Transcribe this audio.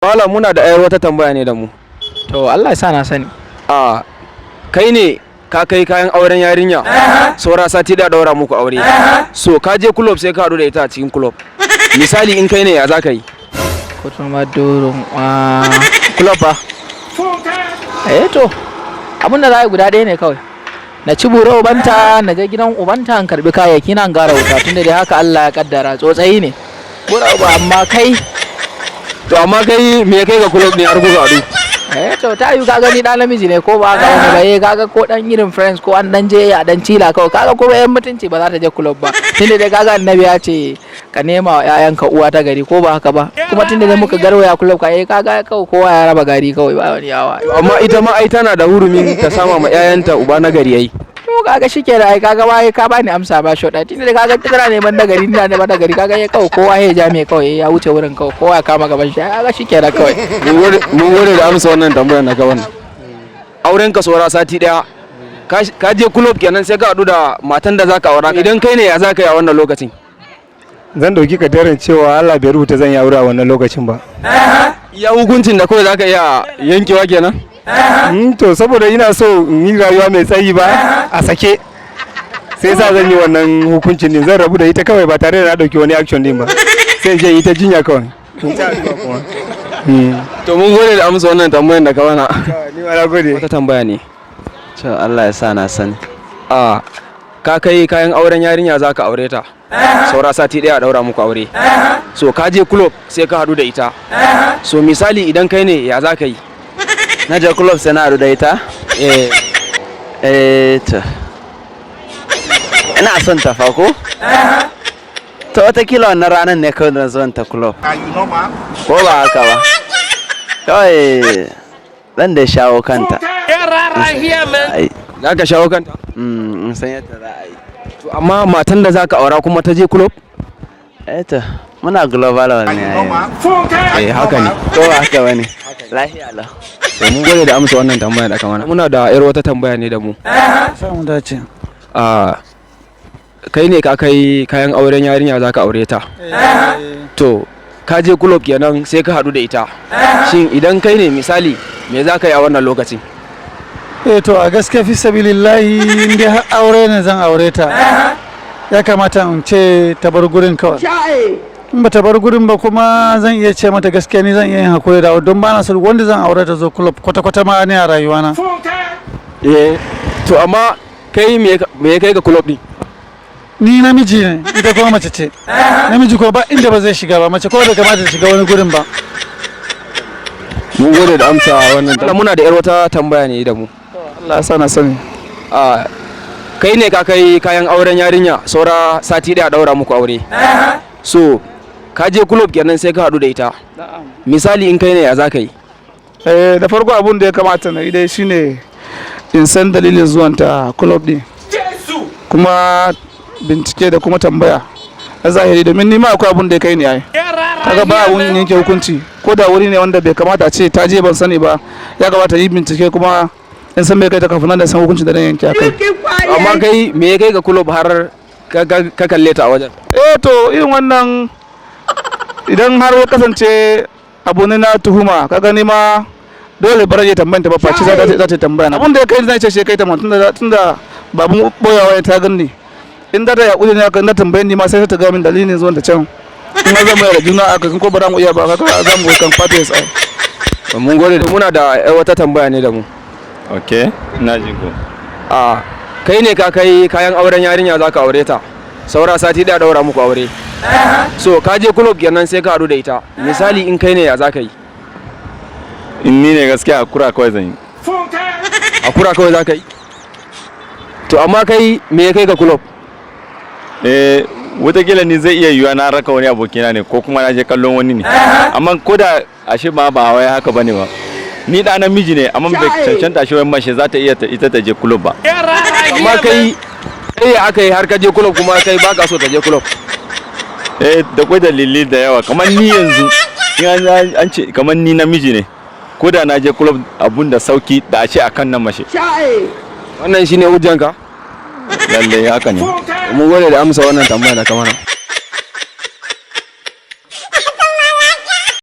Wala muna da ayar wata tambaya ne da mu. To Allah ya sa na sani. A kai ne ka kai kayan auren yarinya saura sati da daura muku aure. So ka je club sai ka haɗu da ita a cikin club. Misali in kai ne ya zaka yi? Kutuma durun club ba. To abinda za a yi guda ɗaya ne kawai. Na ci bure ubanta, na je gidan ubanta in karbi kayayyaki na gara wuta tunda dai haka Allah ya kaddara tsotsayi ne. Bura ba amma kai To amma kai me kai ga club ne har kuka haɗu? to ta yi kaga ni dan namiji ne ko ba ga wani ba kaga ko dan irin friends ko an dan je a dan cila kawai kaga ko yan mutunci ba za ta je club ba tunda dai kaga annabi ya ce ka nema wa ƴaƴanka uwa ta gari ko ba haka ba kuma tunda dai muka garwaya club ka kaga kawai kowa ya raba gari kawai ba wani yawa. Amma ita ma ai tana da hurumin ta sama ma ƴaƴanta uba na gari yayi. To kaga shikenan ai kaga ba ka bani amsa ba shoda tunda dai kaga tana neman da gari ina neman da gari kaga ya kawai kowa ya jame kawai ya wuce wurin kawai kowa ya kama gaban shi kaga shikenan kawai. Mun gode da amsa wannan tambayar na kawai. Auren ka saura sati daya. Ka je club kenan sai ka haɗu da matan da zaka aura. Idan kai ne ya zaka yi a wannan lokacin? Zan dauki kadarin cewa Allah bai rubuta zan yi aure a wannan lokacin ba. Ya hukuncin da kawai zaka iya yankewa kenan? To saboda ina so in yi rayuwa mai tsayi ba a sake sai sa zan yi wannan hukuncin din zan rabu da ita kawai ba tare da na dauki wani action din ba sai je ita jinya kawai. To mun gode da amsa wannan tambayar da ka mana. Ni ma na gode. Wata tambaya ne. To Allah ya sa na sani. Ka kai kayan auren yarinya zaka aure ta. Saura sati daya a daura muku aure. So ka je club sai ka haɗu da ita. So misali idan kai ne ya zaka yi? Na je club sai na haɗu da ita? To. Ina son ta fa ko? To watakila wannan ranar ne kawai da zuwan ta club. Ko ba haka ba? Kawai zan da shawo kanta. Za ka shawo kanta? In san yadda za a yi. To amma matan da zaka aura kuma ta je club? To muna global wani yayi. Haka ne. Ko ba haka bane? Lafiya lau. To mun gode da amsa wannan tambaya da kamar. Muna da yar wata tambaya ne da mu. Samu dace. Kai ne ka kai kayan auren yarinya zaka aure ta. To ka je club kenan sai ka haɗu da ita. Shin idan kai ne misali me zaka yi a wannan lokacin? To a gaskiya fi sabilillahi inda har aure ne zan aure ta ya kamata in ce ta bar gurin kawai in ba ta bar gurin ba kuma zan iya ce mata gaskiya ni zan iya yin hakuri da don ba na so wanda zan aure ta zo club kwata-kwata ma ne a rayuwana. To amma kai me ya kai ga club din? Ni namiji ne ita kuma mace ce namiji ko ba inda ba zai shiga ba mace ko da kamata ta shiga wani gurin ba. Mun gode da amsa wannan tambaya. Muna da yar wata tambaya ne da mu. Allah ya sa na sani. Kai ne ka kai kayan auren yarinya saura sati daya daura muku aure. So ka je club kenan sai ka haɗu da ita. Misali in kai ne ya zaka yi? Da farko abun da ya kamata na yi dai shine in san dalilin zuwanta club din kuma bincike da kuma tambaya na zahiri domin ni ma akwai abun da ya kai ni ai kaga ba abun yanke hukunci ko da wuri ne wanda bai kamata a ce ta je ban sani ba ya kamata yi bincike kuma in san bai kai ta kafin nan da san hukuncin da zan yanke akai. Amma kai me ya kai ga club har ka kalle ta a wajen? To irin wannan idan har ya kasance abu ne na tuhuma ka gani ma dole bara je tambayan ta ba face za ta tambaya na abin da ya kai zai ce shi kai ta tunda babun boyawa ya ta ganni in da ya kudi ne aka na tambayan ni ma sai ta ga min dalilin zuwan ta can in za mu yi da juna aka ko bara mu iya ba ka za mu kan fata ya sai. Mun gode da muna da wata tambaya ne da mu. Okay, na ji ko. Kai ne ka kai kayan auren yarinya zaka aure ta. Saura sati da daura muku aure. So ka je club kenan sai ka haɗu da ita. Misali in kai ne ya zaka yi? In ni ne gaskiya akura kawai zan yi. Akura kawai zaka yi? To amma kai me ya kai ga club? Wataƙila ni zai iya yiwuwa na raka wani abokina ne ko kuma na je kallon wani ne. Amma ko da ashe ba wai haka bane ba. Ni da namiji ne amma bai cancanta shi wai mace za ta iya ita ta je club ba. Amma kai aka yi har ka je club kuma kai baka so ta je club. Da kwai dalili da yawa kamar ni yanzu an ce kamar ni namiji ne ko da na je club abun da sauki da a ce akan nan mace. Wannan shine hujjanka? Lalle haka ne. Mun gode da amsa wannan tambaya da kamar.